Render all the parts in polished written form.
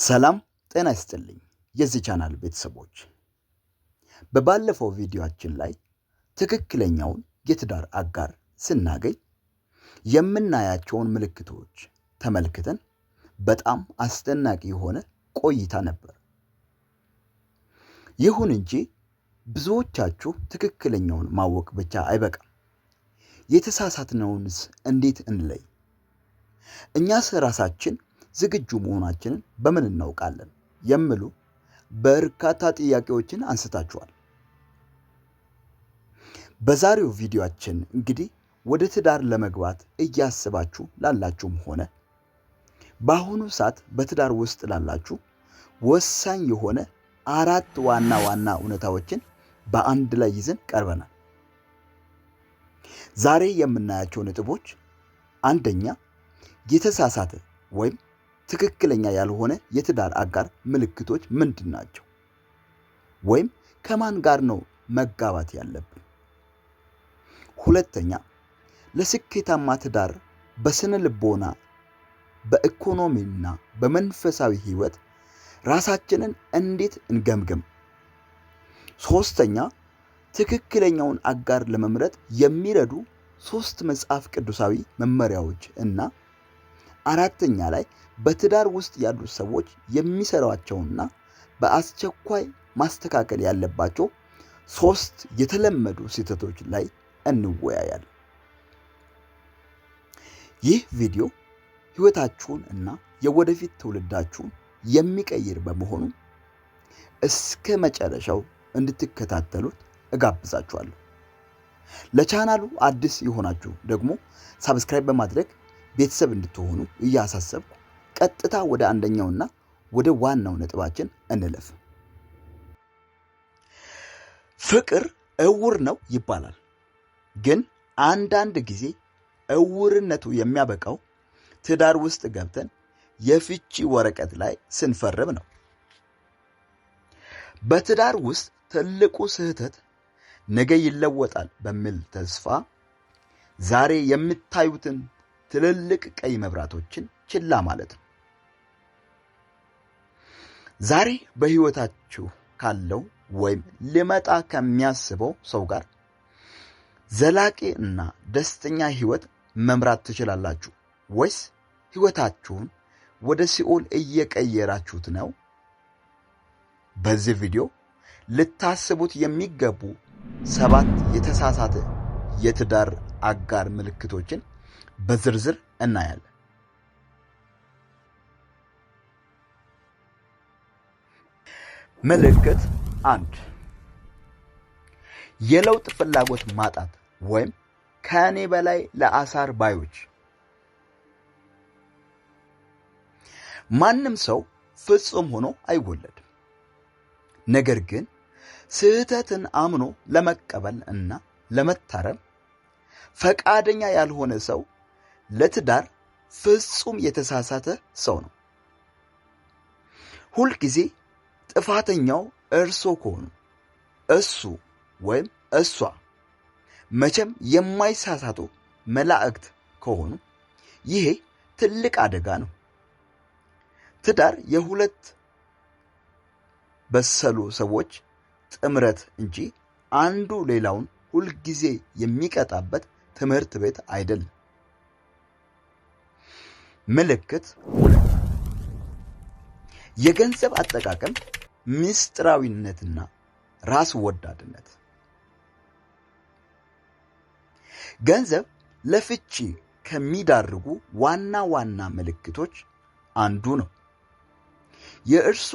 ሰላም ጤና ይስጥልኝ የዚህ ቻናል ቤተሰቦች። በባለፈው ቪዲዮአችን ላይ ትክክለኛውን የትዳር አጋር ስናገኝ የምናያቸውን ምልክቶች ተመልክተን በጣም አስደናቂ የሆነ ቆይታ ነበር። ይሁን እንጂ ብዙዎቻችሁ ትክክለኛውን ማወቅ ብቻ አይበቃም፣ የተሳሳትነውንስ እንዴት እንለይ? እኛስ ራሳችን ዝግጁ መሆናችንን በምን እናውቃለን? የሚሉ በርካታ ጥያቄዎችን አንስታችኋል። በዛሬው ቪዲዮአችን እንግዲህ ወደ ትዳር ለመግባት እያሰባችሁ ላላችሁም ሆነ በአሁኑ ሰዓት በትዳር ውስጥ ላላችሁ ወሳኝ የሆነ 4 ዋና ዋና እውነታዎችን በአንድ ላይ ይዘን ቀርበናል። ዛሬ የምናያቸው ነጥቦች፣ አንደኛ የተሳሳተ ወይም ትክክለኛ ያልሆነ የትዳር አጋር ምልክቶች ምንድን ናቸው? ወይም ከማን ጋር ነው መጋባት ያለብን? ሁለተኛ ለስኬታማ ትዳር በስነ ልቦና፣ በኢኮኖሚና በመንፈሳዊ ህይወት ራሳችንን እንዴት እንገምግም? ሶስተኛ ትክክለኛውን አጋር ለመምረጥ የሚረዱ 3 መጽሐፍ ቅዱሳዊ መመሪያዎች እና አራተኛ ላይ በትዳር ውስጥ ያሉ ሰዎች የሚሰሯቸውና በአስቸኳይ ማስተካከል ያለባቸው 3 የተለመዱ ስህተቶች ላይ እንወያያለን። ይህ ቪዲዮ ህይወታችሁን እና የወደፊት ትውልዳችሁን የሚቀይር በመሆኑ እስከ መጨረሻው እንድትከታተሉት እጋብዛችኋለሁ። ለቻናሉ አዲስ የሆናችሁ ደግሞ ሰብስክራይብ በማድረግ ቤተሰብ እንድትሆኑ እያሳሰብኩ ቀጥታ ወደ አንደኛውና ወደ ዋናው ነጥባችን እንለፍ። ፍቅር እውር ነው ይባላል። ግን አንዳንድ ጊዜ እውርነቱ የሚያበቃው ትዳር ውስጥ ገብተን የፍቺ ወረቀት ላይ ስንፈርም ነው። በትዳር ውስጥ ትልቁ ስህተት ነገ ይለወጣል በሚል ተስፋ ዛሬ የምታዩትን ትልልቅ ቀይ መብራቶችን ችላ ማለት ነው። ዛሬ በህይወታችሁ ካለው ወይም ሊመጣ ከሚያስበው ሰው ጋር ዘላቂ እና ደስተኛ ህይወት መምራት ትችላላችሁ ወይስ ህይወታችሁን ወደ ሲኦል እየቀየራችሁት ነው? በዚህ ቪዲዮ ልታስቡት የሚገቡ 7 የተሳሳተ የትዳር አጋር ምልክቶችን በዝርዝር እናያለን። ምልክት 1 የለውጥ ፍላጎት ማጣት ወይም ከኔ በላይ ለአሳር ባዮች። ማንም ሰው ፍጹም ሆኖ አይወለድም። ነገር ግን ስህተትን አምኖ ለመቀበል እና ለመታረም ፈቃደኛ ያልሆነ ሰው ለትዳር ፍጹም የተሳሳተ ሰው ነው። ሁልጊዜ ጥፋተኛው እርሶ ከሆኑ እሱ ወይም እሷ መቼም የማይሳሳቱ መላእክት ከሆኑ ይሄ ትልቅ አደጋ ነው። ትዳር የሁለት በሰሉ ሰዎች ጥምረት እንጂ አንዱ ሌላውን ሁልጊዜ የሚቀጣበት ትምህርት ቤት አይደለም። ምልክት 2 የገንዘብ አጠቃቀም ምስጢራዊነትና ራስ ወዳድነት። ገንዘብ ለፍቺ ከሚዳርጉ ዋና ዋና ምልክቶች አንዱ ነው። የእርሶ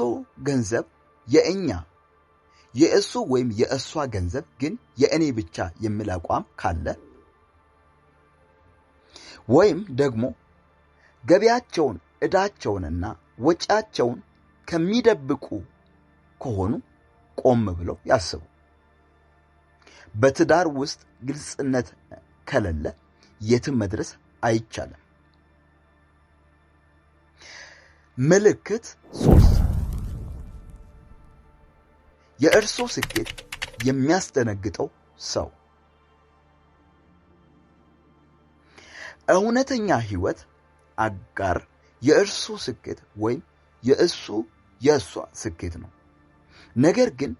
ገንዘብ የእኛ፣ የእሱ ወይም የእሷ ገንዘብ ግን የእኔ ብቻ የሚል አቋም ካለ፣ ወይም ደግሞ ገቢያቸውን፣ ዕዳቸውንና ወጪያቸውን ከሚደብቁ ከሆኑ ቆም ብለው ያስቡ። በትዳር ውስጥ ግልጽነት ከሌለ የትም መድረስ አይቻልም። ምልክት 3 የእርሶ ስኬት የሚያስደነግጠው ሰው። እውነተኛ ህይወት አጋር የእርሱ ስኬት ወይም የእሷ ስኬት ነው። ነገር ግን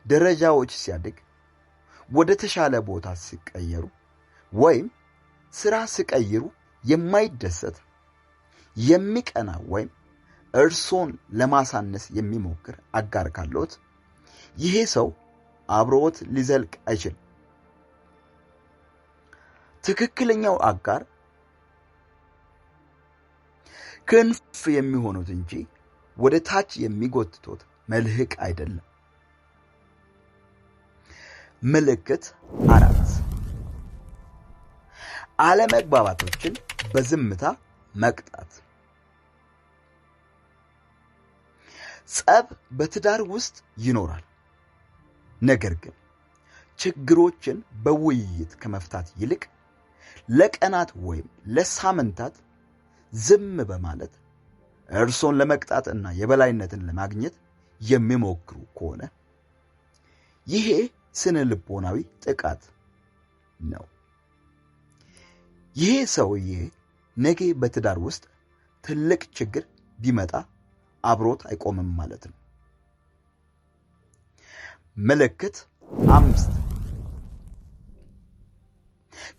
ደረጃዎች ሲያድግ፣ ወደ ተሻለ ቦታ ሲቀየሩ ወይም ስራ ሲቀይሩ የማይደሰት የሚቀና ወይም እርሶን ለማሳነስ የሚሞክር አጋር ካለዎት ይሄ ሰው አብሮት ሊዘልቅ አይችልም። ትክክለኛው አጋር ክንፍ የሚሆኑት እንጂ ወደ ታች የሚጎትቱት መልህቅ አይደለም። ምልክት 4 አለመግባባቶችን በዝምታ መቅጣት። ጸብ በትዳር ውስጥ ይኖራል። ነገር ግን ችግሮችን በውይይት ከመፍታት ይልቅ ለቀናት ወይም ለሳምንታት ዝም በማለት እርሶን ለመቅጣት እና የበላይነትን ለማግኘት የሚሞክሩ ከሆነ ይሄ ስነ ልቦናዊ ጥቃት ነው። ይሄ ሰውዬ ነገ በትዳር ውስጥ ትልቅ ችግር ቢመጣ አብሮት አይቆምም ማለት ነው። ምልክት 5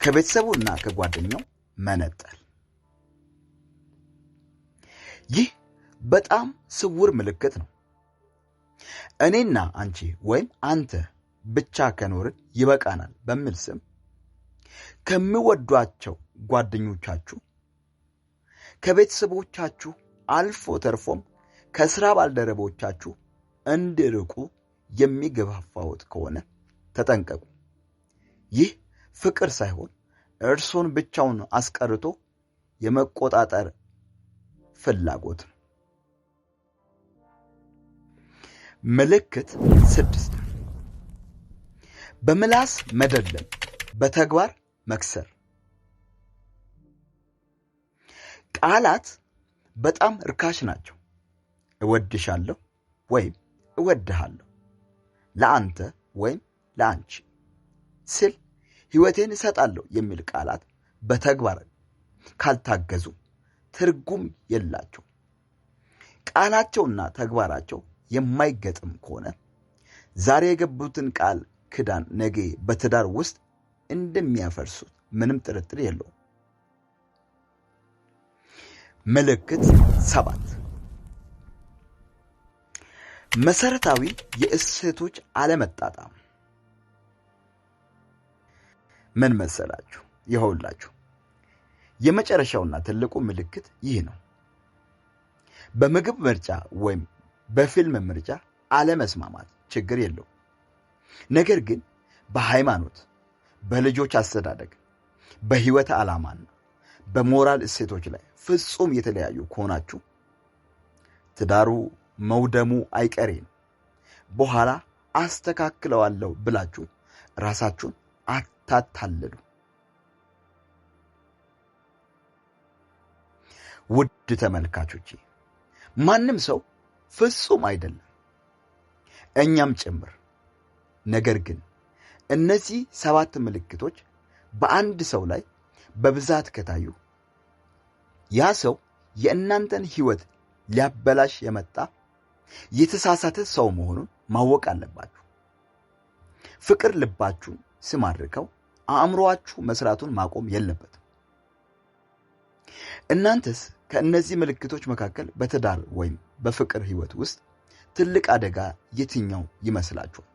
ከቤተሰቡና ከጓደኛው መነጠል። ይህ በጣም ስውር ምልክት ነው። እኔና አንቺ ወይም አንተ ብቻ ከኖርን ይበቃናል በሚል ስም ከሚወዷቸው ጓደኞቻችሁ፣ ከቤተሰቦቻችሁ አልፎ ተርፎም ከስራ ባልደረቦቻችሁ እንዲርቁ የሚገፋፋዎት ከሆነ ተጠንቀቁ። ይህ ፍቅር ሳይሆን እርሶን ብቻውን አስቀርቶ የመቆጣጠር ፍላጎት ነው። ምልክት 6 በምላስ መደለም፣ በተግባር መክሰር። ቃላት በጣም ርካሽ ናቸው። እወድሻለሁ ወይም እወድሃለሁ፣ ለአንተ ወይም ለአንቺ ስል ሕይወቴን እሰጣለሁ የሚል ቃላት በተግባር ካልታገዙ ትርጉም የላቸው። ቃላቸውና ተግባራቸው የማይገጥም ከሆነ ዛሬ የገቡትን ቃል ክዳን ነገ በትዳር ውስጥ እንደሚያፈርሱት ምንም ጥርጥር የለውም። ምልክት 7 መሰረታዊ የእሴቶች አለመጣጣም። ምን መሰላችሁ? ይኸውላችሁ የመጨረሻውና ትልቁ ምልክት ይህ ነው። በምግብ ምርጫ ወይም በፊልም ምርጫ አለመስማማት ችግር የለውም። ነገር ግን በሃይማኖት፣ በልጆች አስተዳደግ፣ በህይወት ዓላማና በሞራል እሴቶች ላይ ፍጹም የተለያዩ ከሆናችሁ ትዳሩ መውደሙ አይቀሬ ነው። በኋላ አስተካክለዋለሁ ብላችሁ ራሳችሁን አታታልሉ። ውድ ተመልካቾቼ፣ ማንም ሰው ፍጹም አይደለም፣ እኛም ጭምር። ነገር ግን እነዚህ 7 ምልክቶች በአንድ ሰው ላይ በብዛት ከታዩ ያ ሰው የእናንተን ህይወት ሊያበላሽ የመጣ የተሳሳተ ሰው መሆኑን ማወቅ አለባችሁ። ፍቅር ልባችሁን ሲማርከው አእምሮአችሁ መስራቱን ማቆም የለበትም። እናንተስ ከእነዚህ ምልክቶች መካከል በትዳር ወይም በፍቅር ህይወት ውስጥ ትልቅ አደጋ የትኛው ይመስላችኋል?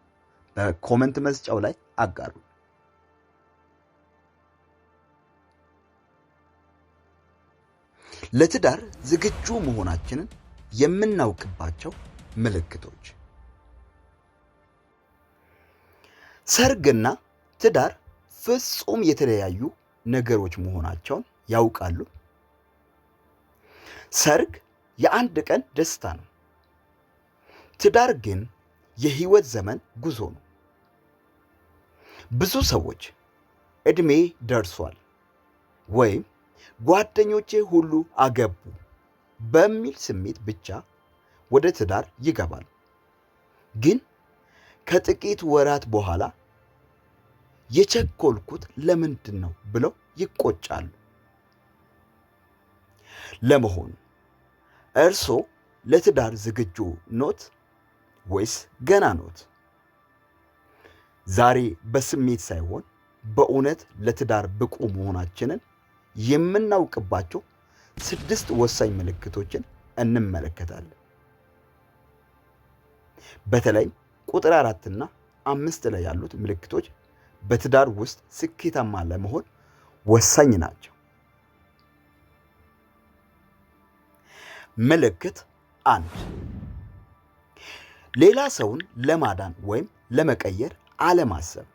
በኮመንት መስጫው ላይ አጋሩ። ለትዳር ዝግጁ መሆናችንን የምናውቅባቸው ምልክቶች። ሰርግና ትዳር ፍጹም የተለያዩ ነገሮች መሆናቸውን ያውቃሉ? ሰርግ የአንድ ቀን ደስታ ነው። ትዳር ግን የህይወት ዘመን ጉዞ ነው። ብዙ ሰዎች እድሜ ደርሷል ወይም ጓደኞቼ ሁሉ አገቡ በሚል ስሜት ብቻ ወደ ትዳር ይገባሉ። ግን ከጥቂት ወራት በኋላ የቸኮልኩት ለምንድን ነው ብለው ይቆጫሉ። ለመሆኑ እርሶ ለትዳር ዝግጁ ኖት ወይስ ገና ኖት? ዛሬ በስሜት ሳይሆን በእውነት ለትዳር ብቁ መሆናችንን የምናውቅባቸው 6 ወሳኝ ምልክቶችን እንመለከታለን። በተለይም ቁጥር 4 እና 5 ላይ ያሉት ምልክቶች በትዳር ውስጥ ስኬታማ ለመሆን ወሳኝ ናቸው። ምልክት 1 ሌላ ሰውን ለማዳን ወይም ለመቀየር አለማሰብ።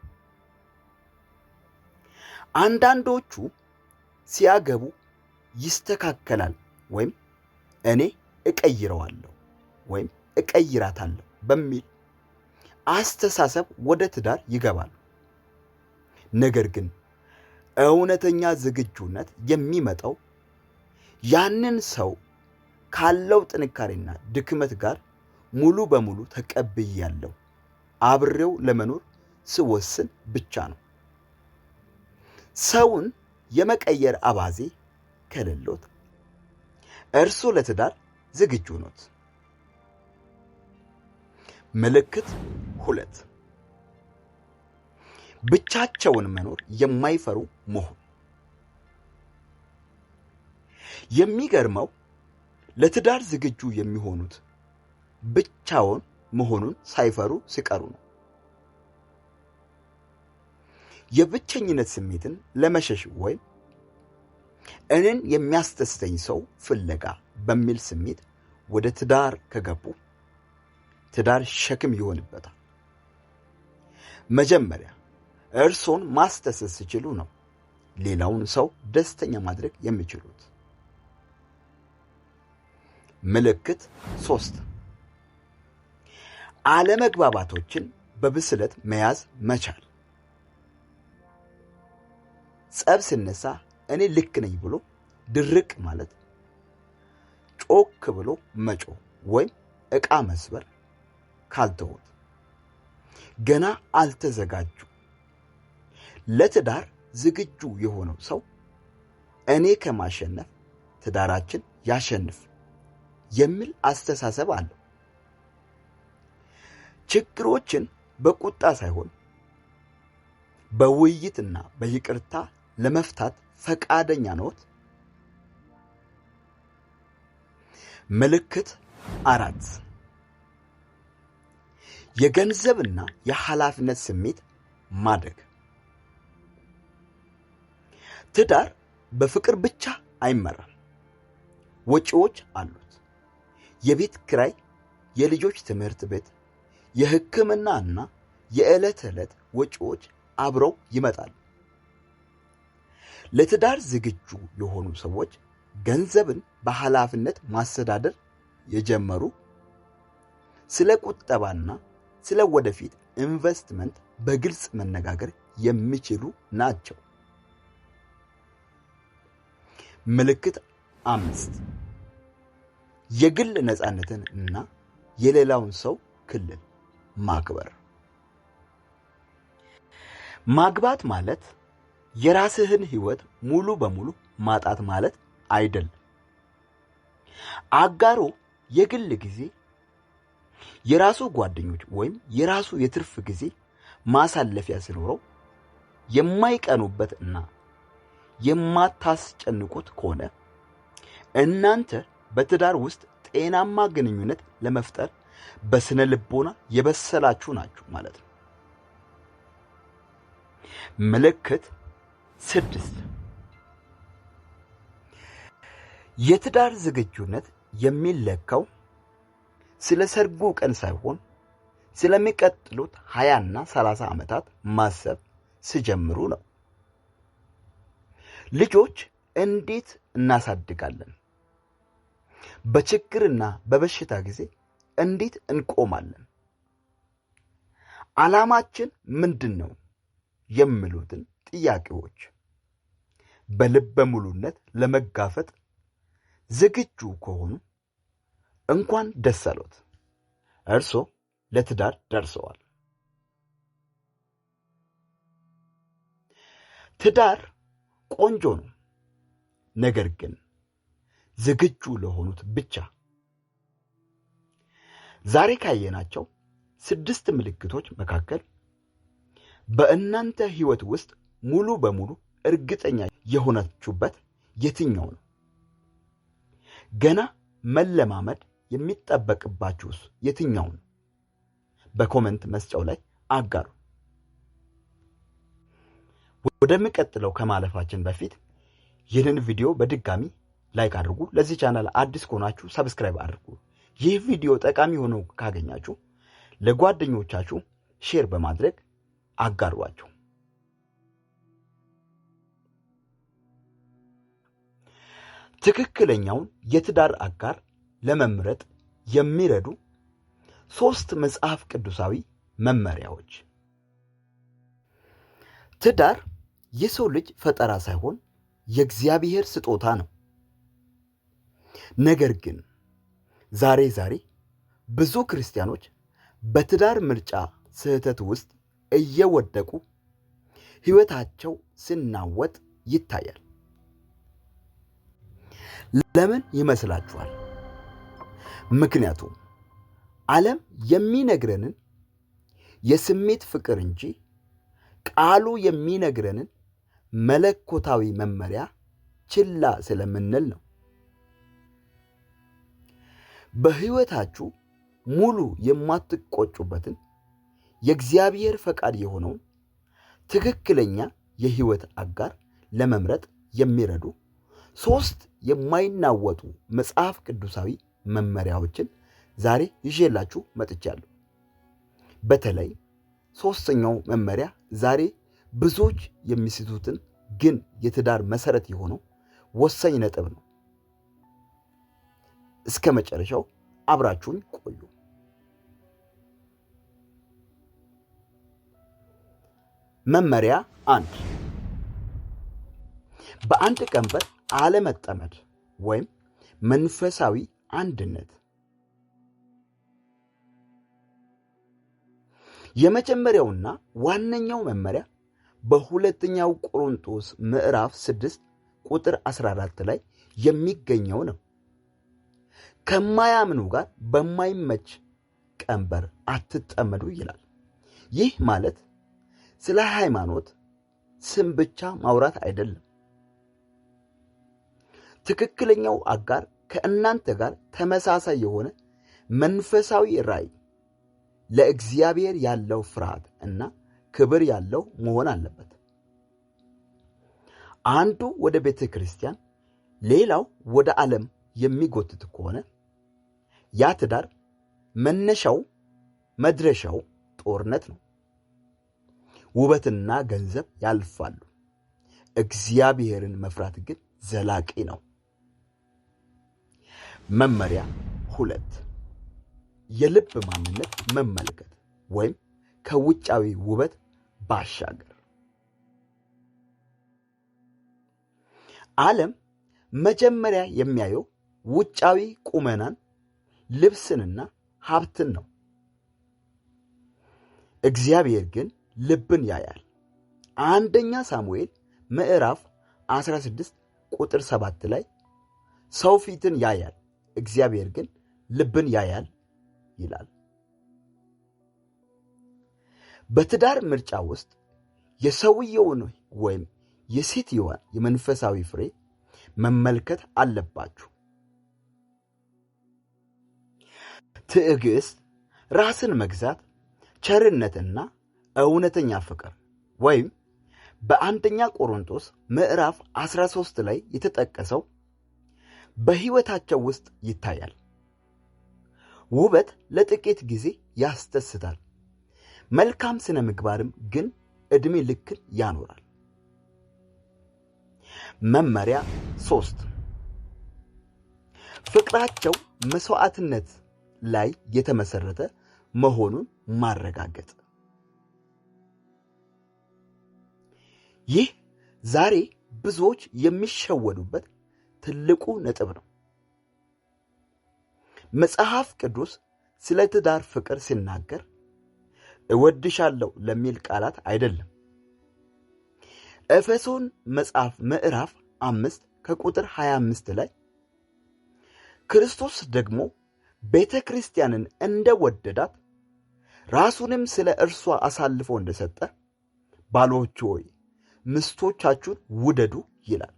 አንዳንዶቹ ሲያገቡ ይስተካከላል ወይም እኔ እቀይረዋለሁ ወይም እቀይራታለሁ በሚል አስተሳሰብ ወደ ትዳር ይገባሉ። ነገር ግን እውነተኛ ዝግጁነት የሚመጣው ያንን ሰው ካለው ጥንካሬና ድክመት ጋር ሙሉ በሙሉ ተቀብያለሁ አብሬው ለመኖር ስወስን ብቻ ነው። ሰውን የመቀየር አባዜ ከሌሎት እርሱ ለትዳር ዝግጁ ኖት። ምልክት 2 ብቻቸውን መኖር የማይፈሩ መሆን። የሚገርመው ለትዳር ዝግጁ የሚሆኑት ብቻውን መሆኑን ሳይፈሩ ሲቀሩ ነው። የብቸኝነት ስሜትን ለመሸሽ ወይም እኔን የሚያስደስተኝ ሰው ፍለጋ በሚል ስሜት ወደ ትዳር ከገቡ ትዳር ሸክም ይሆንበታል። መጀመሪያ እርሶን ማስደሰት ሲችሉ ነው ሌላውን ሰው ደስተኛ ማድረግ የሚችሉት። ምልክት 3 አለመግባባቶችን በብስለት መያዝ መቻል። ጸብ ሲነሳ እኔ ልክ ነኝ ብሎ ድርቅ ማለት፣ ጮክ ብሎ መጮህ ወይም ዕቃ መስበር ካልተውት ገና አልተዘጋጁ። ለትዳር ዝግጁ የሆነው ሰው እኔ ከማሸነፍ ትዳራችን ያሸንፍ የሚል አስተሳሰብ አለው። ችግሮችን በቁጣ ሳይሆን በውይይትና በይቅርታ ለመፍታት ፈቃደኛ ነዎት? ምልክት 4 የገንዘብና የኃላፊነት ስሜት ማደግ። ትዳር በፍቅር ብቻ አይመራም። ወጪዎች አሉት። የቤት ኪራይ፣ የልጆች ትምህርት ቤት፣ የሕክምና እና የዕለት ተዕለት ወጪዎች አብረው ይመጣሉ። ለትዳር ዝግጁ የሆኑ ሰዎች ገንዘብን በኃላፊነት ማስተዳደር የጀመሩ፣ ስለ ቁጠባና ስለ ወደፊት ኢንቨስትመንት በግልጽ መነጋገር የሚችሉ ናቸው። ምልክት 5 የግል ነፃነትን እና የሌላውን ሰው ክልል ማክበር። ማግባት ማለት የራስህን ህይወት ሙሉ በሙሉ ማጣት ማለት አይደለም። አጋሮ የግል ጊዜ፣ የራሱ ጓደኞች ወይም የራሱ የትርፍ ጊዜ ማሳለፊያ ሲኖረው የማይቀኑበት እና የማታስጨንቁት ከሆነ እናንተ በትዳር ውስጥ ጤናማ ግንኙነት ለመፍጠር በስነ ልቦና የበሰላችሁ ናችሁ ማለት ነው። ምልክት 6 የትዳር ዝግጁነት የሚለካው ስለ ሰርጉ ቀን ሳይሆን ስለሚቀጥሉት 20 እና 30 ዓመታት ማሰብ ሲጀምሩ ነው። ልጆች እንዴት እናሳድጋለን? በችግርና በበሽታ ጊዜ እንዴት እንቆማለን? ዓላማችን ምንድነው? የሚሉትን ጥያቄዎች በልበ ሙሉነት ለመጋፈጥ ዝግጁ ከሆኑ እንኳን ደስ አሎት፣ እርሶ ለትዳር ደርሰዋል። ትዳር ቆንጆ ነው፣ ነገር ግን ዝግጁ ለሆኑት ብቻ። ዛሬ ካየናቸው 6 ምልክቶች መካከል በእናንተ ሕይወት ውስጥ ሙሉ በሙሉ እርግጠኛ የሆናችሁበት የትኛው ነው? ገና መለማመድ የሚጠበቅባችሁስ የትኛው ነው? በኮሜንት መስጫው ላይ አጋሩ። ወደሚቀጥለው ከማለፋችን በፊት ይህንን ቪዲዮ በድጋሚ ላይክ አድርጉ። ለዚህ ቻናል አዲስ ከሆናችሁ ሰብስክራይብ አድርጉ። ይህ ቪዲዮ ጠቃሚ ሆኖ ካገኛችሁ ለጓደኞቻችሁ ሼር በማድረግ አጋሯቸው። ትክክለኛውን የትዳር አጋር ለመምረጥ የሚረዱ 3 መጽሐፍ ቅዱሳዊ መመሪያዎች። ትዳር የሰው ልጅ ፈጠራ ሳይሆን የእግዚአብሔር ስጦታ ነው። ነገር ግን ዛሬ ብዙ ክርስቲያኖች በትዳር ምርጫ ስህተት ውስጥ እየወደቁ ሕይወታቸው ሲናወጥ ይታያል። ለምን ይመስላችኋል? ምክንያቱም ዓለም የሚነግረንን የስሜት ፍቅር እንጂ ቃሉ የሚነግረንን መለኮታዊ መመሪያ ችላ ስለምንል ነው። በሕይወታችሁ ሙሉ የማትቆጩበትን የእግዚአብሔር ፈቃድ የሆነውን ትክክለኛ የሕይወት አጋር ለመምረጥ የሚረዱ 3 የማይናወጡ መጽሐፍ ቅዱሳዊ መመሪያዎችን ዛሬ ይዤላችሁ መጥቻለሁ። በተለይ 3ኛው መመሪያ ዛሬ ብዙዎች የሚስቱትን ግን የትዳር መሰረት የሆነው ወሳኝ ነጥብ ነው። እስከ መጨረሻው አብራችሁን ቆዩ። መመሪያ 1 በአንድ ቀንበር አለመጠመድ ወይም መንፈሳዊ አንድነት። የመጀመሪያውና ዋነኛው መመሪያ በሁለተኛው ቆሮንቶስ ምዕራፍ 6 ቁጥር 14 ላይ የሚገኘው ነው። ከማያምኑ ጋር በማይመች ቀንበር አትጠመዱ ይላል። ይህ ማለት ስለ ሃይማኖት ስም ብቻ ማውራት አይደለም። ትክክለኛው አጋር ከእናንተ ጋር ተመሳሳይ የሆነ መንፈሳዊ ራዕይ፣ ለእግዚአብሔር ያለው ፍርሃት እና ክብር ያለው መሆን አለበት። አንዱ ወደ ቤተ ክርስቲያን ሌላው ወደ ዓለም የሚጎትት ከሆነ ያ ትዳር መነሻው መድረሻው ጦርነት ነው። ውበትና ገንዘብ ያልፋሉ፣ እግዚአብሔርን መፍራት ግን ዘላቂ ነው። መመሪያ 2 የልብ ማንነት መመልከት ወይም ከውጫዊ ውበት ባሻገር። ዓለም መጀመሪያ የሚያየው ውጫዊ ቁመናን፣ ልብስንና ሀብትን ነው። እግዚአብሔር ግን ልብን ያያል። አንደኛ ሳሙኤል ምዕራፍ 16 ቁጥር 7 ላይ ሰው ፊትን ያያል፣ እግዚአብሔር ግን ልብን ያያል ይላል። በትዳር ምርጫ ውስጥ የሰውየውን ወይም የሴትየዋን የመንፈሳዊ ፍሬ መመልከት አለባችሁ። ትዕግስት፣ ራስን መግዛት፣ ቸርነትና እውነተኛ ፍቅር ወይም በአንደኛ ቆሮንቶስ ምዕራፍ 13 ላይ የተጠቀሰው በሕይወታቸው ውስጥ ይታያል። ውበት ለጥቂት ጊዜ ያስደስታል፣ መልካም ስነ ምግባርም ግን ዕድሜ ልክን ያኖራል። መመሪያ 3 ፍቅራቸው መስዋዕትነት ላይ የተመሰረተ መሆኑን ማረጋገጥ። ይህ ዛሬ ብዙዎች የሚሸወዱበት ትልቁ ነጥብ ነው። መጽሐፍ ቅዱስ ስለ ትዳር ፍቅር ሲናገር እወድሻለሁ ለሚል ቃላት አይደለም። ኤፌሶን መጽሐፍ ምዕራፍ 5 ከቁጥር 25 ላይ ክርስቶስ ደግሞ ቤተ ክርስቲያንን እንደወደዳት ራሱንም ስለ እርሷ አሳልፎ እንደሰጠ ባሎች ሆይ ሚስቶቻችሁን ውደዱ ይላል።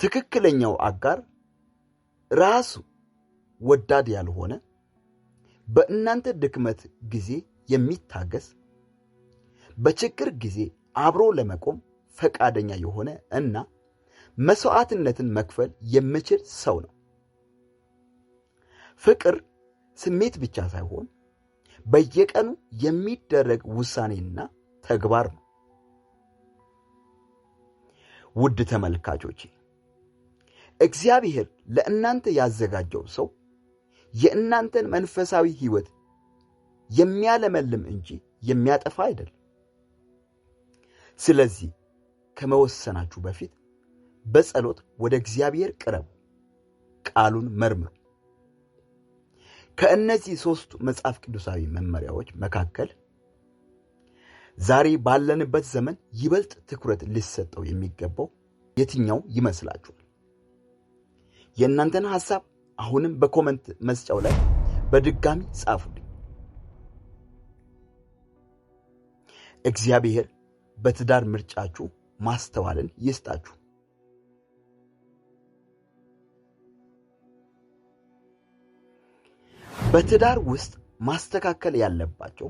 ትክክለኛው አጋር ራሱ ወዳድ ያልሆነ፣ በእናንተ ድክመት ጊዜ የሚታገስ፣ በችግር ጊዜ አብሮ ለመቆም ፈቃደኛ የሆነ እና መስዋዕትነትን መክፈል የሚችል ሰው ነው። ፍቅር ስሜት ብቻ ሳይሆን በየቀኑ የሚደረግ ውሳኔና ተግባር ነው። ውድ ተመልካቾቼ፣ እግዚአብሔር ለእናንተ ያዘጋጀው ሰው የእናንተን መንፈሳዊ ሕይወት የሚያለመልም እንጂ የሚያጠፋ አይደለም። ስለዚህ ከመወሰናችሁ በፊት በጸሎት ወደ እግዚአብሔር ቅረቡ፣ ቃሉን መርምሩ። ከእነዚህ 3 መጽሐፍ ቅዱሳዊ መመሪያዎች መካከል ዛሬ ባለንበት ዘመን ይበልጥ ትኩረት ሊሰጠው የሚገባው የትኛው ይመስላችኋል? የእናንተን ሐሳብ አሁንም በኮመንት መስጫው ላይ በድጋሚ ጻፉልኝ። እግዚአብሔር በትዳር ምርጫችሁ ማስተዋልን ይስጣችሁ። በትዳር ውስጥ ማስተካከል ያለባቸው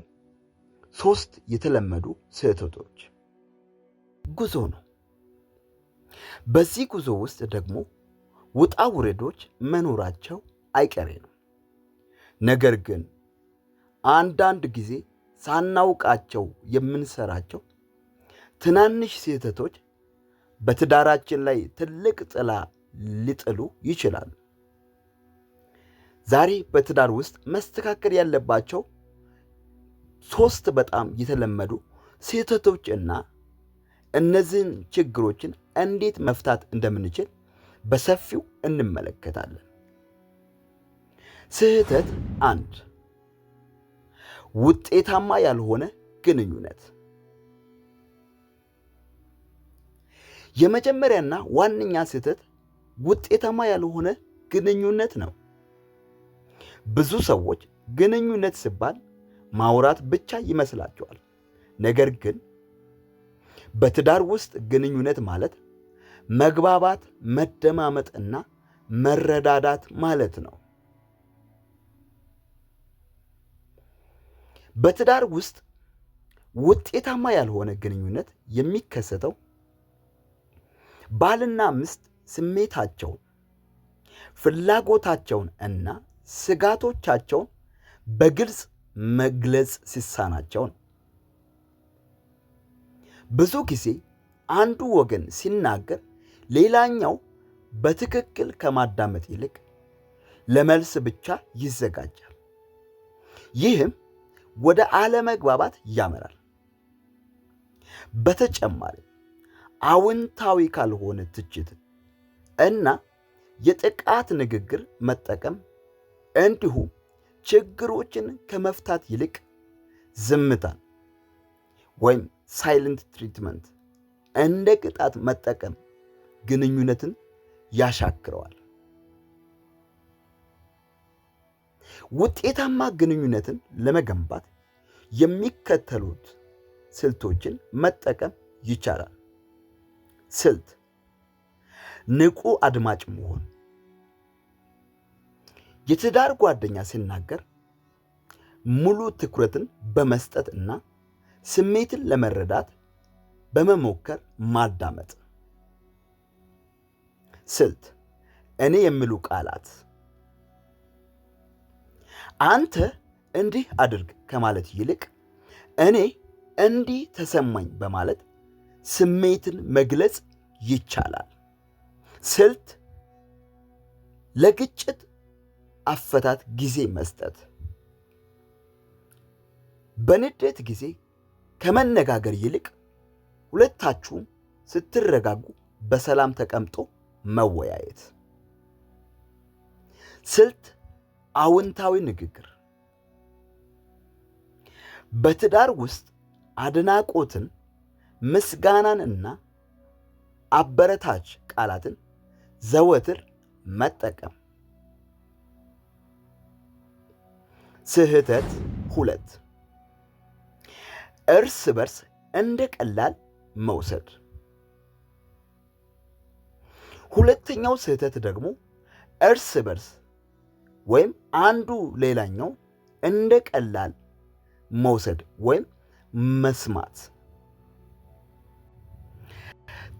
3 የተለመዱ ስህተቶች። ጉዞ ነው። በዚህ ጉዞ ውስጥ ደግሞ ውጣ ውረዶች መኖራቸው አይቀሬ ነው። ነገር ግን አንዳንድ ጊዜ ሳናውቃቸው የምንሰራቸው ትናንሽ ስህተቶች በትዳራችን ላይ ትልቅ ጥላ ሊጥሉ ይችላሉ። ዛሬ በትዳር ውስጥ መስተካከል ያለባቸው 3 በጣም የተለመዱ ስህተቶች እና እነዚህን ችግሮችን እንዴት መፍታት እንደምንችል በሰፊው እንመለከታለን። ስህተት 1፣ ውጤታማ ያልሆነ ግንኙነት። የመጀመሪያና ዋነኛ ስህተት ውጤታማ ያልሆነ ግንኙነት ነው። ብዙ ሰዎች ግንኙነት ሲባል ማውራት ብቻ ይመስላቸዋል። ነገር ግን በትዳር ውስጥ ግንኙነት ማለት መግባባት፣ መደማመጥ እና መረዳዳት ማለት ነው። በትዳር ውስጥ ውጤታማ ያልሆነ ግንኙነት የሚከሰተው ባልና ሚስት ስሜታቸውን፣ ፍላጎታቸውን እና ስጋቶቻቸውን በግልጽ መግለጽ ሲሳናቸው ነው። ብዙ ጊዜ አንዱ ወገን ሲናገር ሌላኛው በትክክል ከማዳመጥ ይልቅ ለመልስ ብቻ ይዘጋጃል። ይህም ወደ አለመግባባት ያመራል። በተጨማሪ አዎንታዊ ካልሆነ ትችት እና የጥቃት ንግግር መጠቀም እንዲሁም ችግሮችን ከመፍታት ይልቅ ዝምታን ወይም ሳይለንት ትሪትመንት እንደ ቅጣት መጠቀም ግንኙነትን ያሻክረዋል። ውጤታማ ግንኙነትን ለመገንባት የሚከተሉት ስልቶችን መጠቀም ይቻላል። ስልት፣ ንቁ አድማጭ መሆን። የትዳር ጓደኛ ሲናገር ሙሉ ትኩረትን በመስጠት እና ስሜትን ለመረዳት በመሞከር ማዳመጥ። ስልት፣ እኔ የሚሉ ቃላት። አንተ እንዲህ አድርግ ከማለት ይልቅ እኔ እንዲህ ተሰማኝ በማለት ስሜትን መግለጽ ይቻላል። ስልት፣ ለግጭት አፈታት ጊዜ መስጠት። በንዴት ጊዜ ከመነጋገር ይልቅ ሁለታችሁም ስትረጋጉ በሰላም ተቀምጦ መወያየት። ስልት፣ አዎንታዊ ንግግር። በትዳር ውስጥ አድናቆትን፣ ምስጋናን እና አበረታች ቃላትን ዘወትር መጠቀም። ስህተት 2 እርስ በርስ እንደ ቀላል መውሰድ። ሁለተኛው ስህተት ደግሞ እርስ በርስ ወይም አንዱ ሌላኛው እንደ ቀላል መውሰድ ወይም መስማት።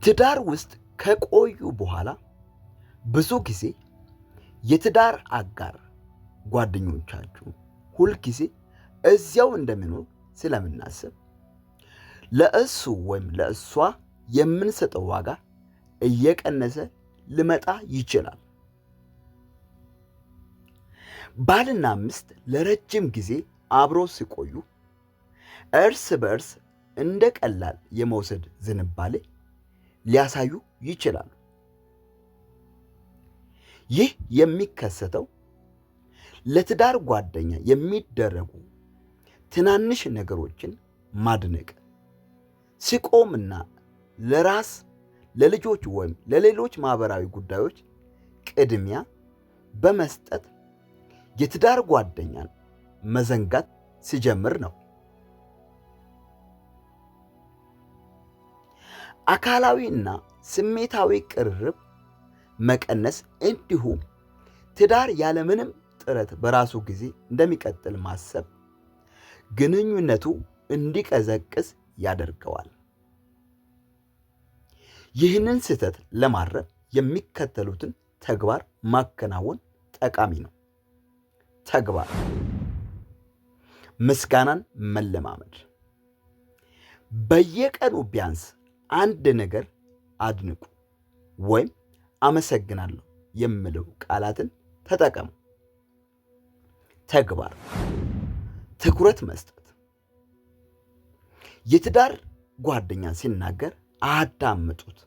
ትዳር ውስጥ ከቆዩ በኋላ ብዙ ጊዜ የትዳር አጋር ጓደኞቻችሁ ሁልጊዜ እዚያው እንደሚኖር ስለምናስብ ለእሱ ወይም ለእሷ የምንሰጠው ዋጋ እየቀነሰ ሊመጣ ይችላል። ባልና ሚስት ለረጅም ጊዜ አብረው ሲቆዩ እርስ በርስ እንደ ቀላል የመውሰድ ዝንባሌ ሊያሳዩ ይችላሉ። ይህ የሚከሰተው ለትዳር ጓደኛ የሚደረጉ ትናንሽ ነገሮችን ማድነቅ ሲቆምና ለራስ ለልጆች ወይም ለሌሎች ማህበራዊ ጉዳዮች ቅድሚያ በመስጠት የትዳር ጓደኛን መዘንጋት ሲጀምር ነው። አካላዊና ስሜታዊ ቅርርብ መቀነስ እንዲሁም ትዳር ያለምንም ጥረት በራሱ ጊዜ እንደሚቀጥል ማሰብ ግንኙነቱ እንዲቀዘቅዝ ያደርገዋል። ይህንን ስህተት ለማረም የሚከተሉትን ተግባር ማከናወን ጠቃሚ ነው። ተግባር ምስጋናን መለማመድ። በየቀኑ ቢያንስ አንድ ነገር አድንቁ ወይም አመሰግናለሁ የሚሉ ቃላትን ተጠቀሙ። ተግባር ትኩረት መስጠት። የትዳር ጓደኛ ሲናገር አዳምጡት፣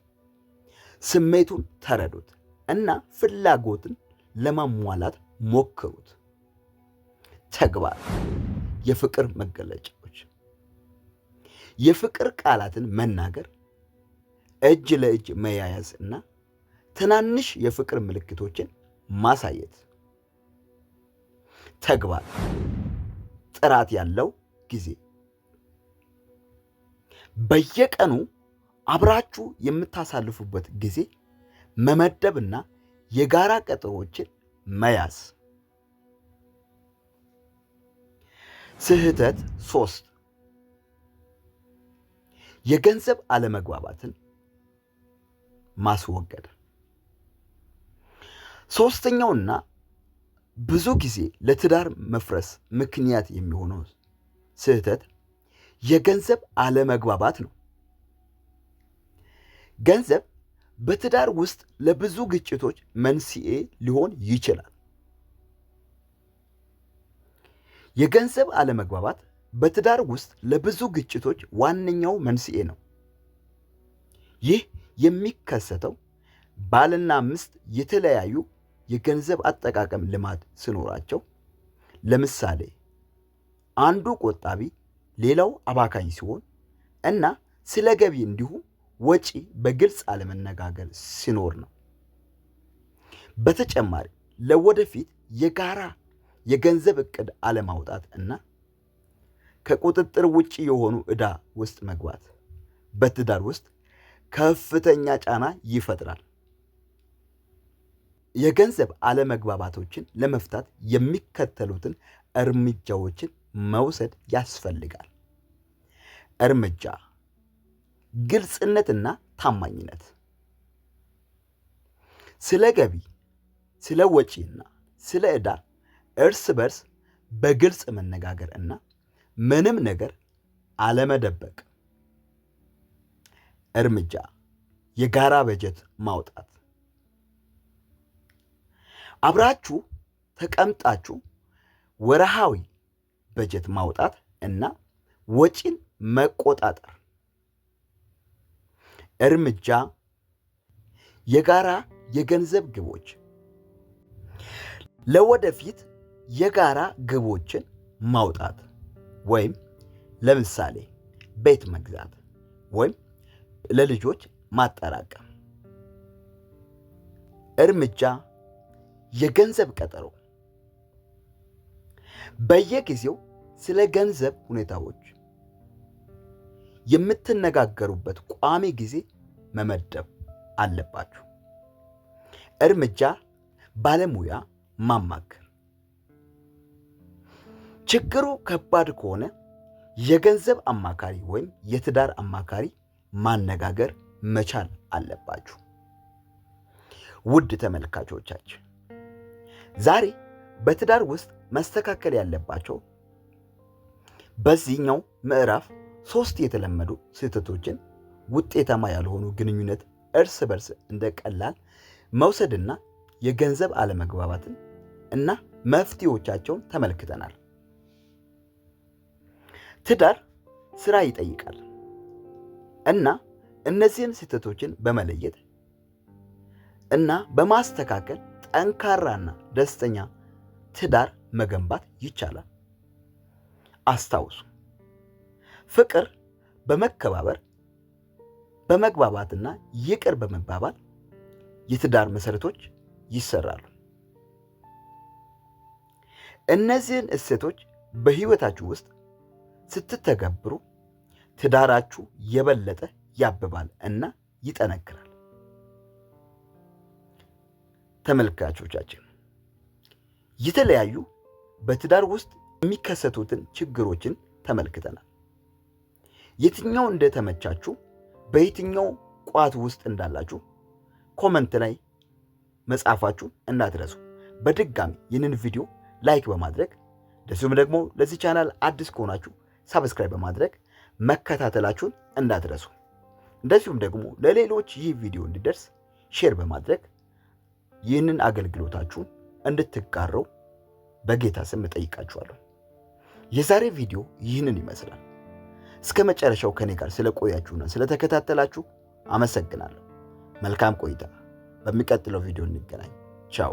ስሜቱን ተረዱት እና ፍላጎትን ለማሟላት ሞክሩት። ተግባር የፍቅር መገለጫዎች። የፍቅር ቃላትን መናገር፣ እጅ ለእጅ መያያዝ እና ትናንሽ የፍቅር ምልክቶችን ማሳየት። ተግባር ጥራት ያለው ጊዜ። በየቀኑ አብራችሁ የምታሳልፉበት ጊዜ መመደብና የጋራ ቀጠሮዎችን መያዝ። ስህተት 3 የገንዘብ አለመግባባትን ማስወገድ። ሶስተኛውና ብዙ ጊዜ ለትዳር መፍረስ ምክንያት የሚሆነው ስህተት የገንዘብ አለመግባባት ነው። ገንዘብ በትዳር ውስጥ ለብዙ ግጭቶች መንስኤ ሊሆን ይችላል። የገንዘብ አለመግባባት በትዳር ውስጥ ለብዙ ግጭቶች ዋነኛው መንስኤ ነው። ይህ የሚከሰተው ባልና ሚስት የተለያዩ የገንዘብ አጠቃቀም ልማድ ሲኖራቸው፣ ለምሳሌ አንዱ ቆጣቢ ሌላው አባካኝ ሲሆን እና ስለ ገቢ እንዲሁም ወጪ በግልጽ አለመነጋገር ሲኖር ነው። በተጨማሪ ለወደፊት የጋራ የገንዘብ እቅድ አለማውጣት እና ከቁጥጥር ውጪ የሆኑ ዕዳ ውስጥ መግባት በትዳር ውስጥ ከፍተኛ ጫና ይፈጥራል። የገንዘብ አለመግባባቶችን ለመፍታት የሚከተሉትን እርምጃዎችን መውሰድ ያስፈልጋል። እርምጃ ግልጽነትና ታማኝነት። ስለ ገቢ፣ ስለ ወጪና ስለ ዕዳ እርስ በርስ በግልጽ መነጋገር እና ምንም ነገር አለመደበቅ። እርምጃ የጋራ በጀት ማውጣት። አብራችሁ ተቀምጣችሁ ወርሃዊ በጀት ማውጣት እና ወጪን መቆጣጠር። እርምጃ የጋራ የገንዘብ ግቦች። ለወደፊት የጋራ ግቦችን ማውጣት ወይም ለምሳሌ ቤት መግዛት ወይም ለልጆች ማጠራቀም። እርምጃ የገንዘብ ቀጠሮ። በየጊዜው ስለ ገንዘብ ሁኔታዎች የምትነጋገሩበት ቋሚ ጊዜ መመደብ አለባችሁ። እርምጃ ባለሙያ ማማከር። ችግሩ ከባድ ከሆነ የገንዘብ አማካሪ ወይም የትዳር አማካሪ ማነጋገር መቻል አለባችሁ። ውድ ተመልካቾቻችን ዛሬ በትዳር ውስጥ መስተካከል ያለባቸው በዚህኛው ምዕራፍ 3 የተለመዱ ስህተቶችን ውጤታማ ያልሆኑ ግንኙነት እርስ በርስ እንደ ቀላል መውሰድና የገንዘብ አለመግባባትን እና መፍትሄዎቻቸውን ተመልክተናል። ትዳር ስራ ይጠይቃል እና እነዚህን ስህተቶችን በመለየት እና በማስተካከል ጠንካራና ደስተኛ ትዳር መገንባት ይቻላል። አስታውሱ፣ ፍቅር በመከባበር በመግባባትና ይቅር በመባባል የትዳር መሰረቶች ይሰራሉ። እነዚህን እሴቶች በህይወታችሁ ውስጥ ስትተገብሩ ትዳራችሁ የበለጠ ያብባል እና ይጠነክራል። ተመልካቾቻችን የተለያዩ በትዳር ውስጥ የሚከሰቱትን ችግሮችን ተመልክተናል። የትኛው እንደተመቻችሁ በየትኛው ቋት ውስጥ እንዳላችሁ ኮመንት ላይ መጻፋችሁ እንዳትረሱ። በድጋሚ ይህንን ቪዲዮ ላይክ በማድረግ እንደዚሁም ደግሞ ለዚህ ቻናል አዲስ ከሆናችሁ ሰብስክራይብ በማድረግ መከታተላችሁን እንዳትረሱ። እንደዚሁም ደግሞ ለሌሎች ይህ ቪዲዮ እንዲደርስ ሼር በማድረግ ይህንን አገልግሎታችሁን እንድትጋሩ በጌታ ስም እጠይቃችኋለሁ። የዛሬ ቪዲዮ ይህንን ይመስላል። እስከ መጨረሻው ከኔ ጋር ስለቆያችሁና ስለተከታተላችሁ አመሰግናለሁ። መልካም ቆይታ። በሚቀጥለው ቪዲዮ እንገናኝ። ቻው።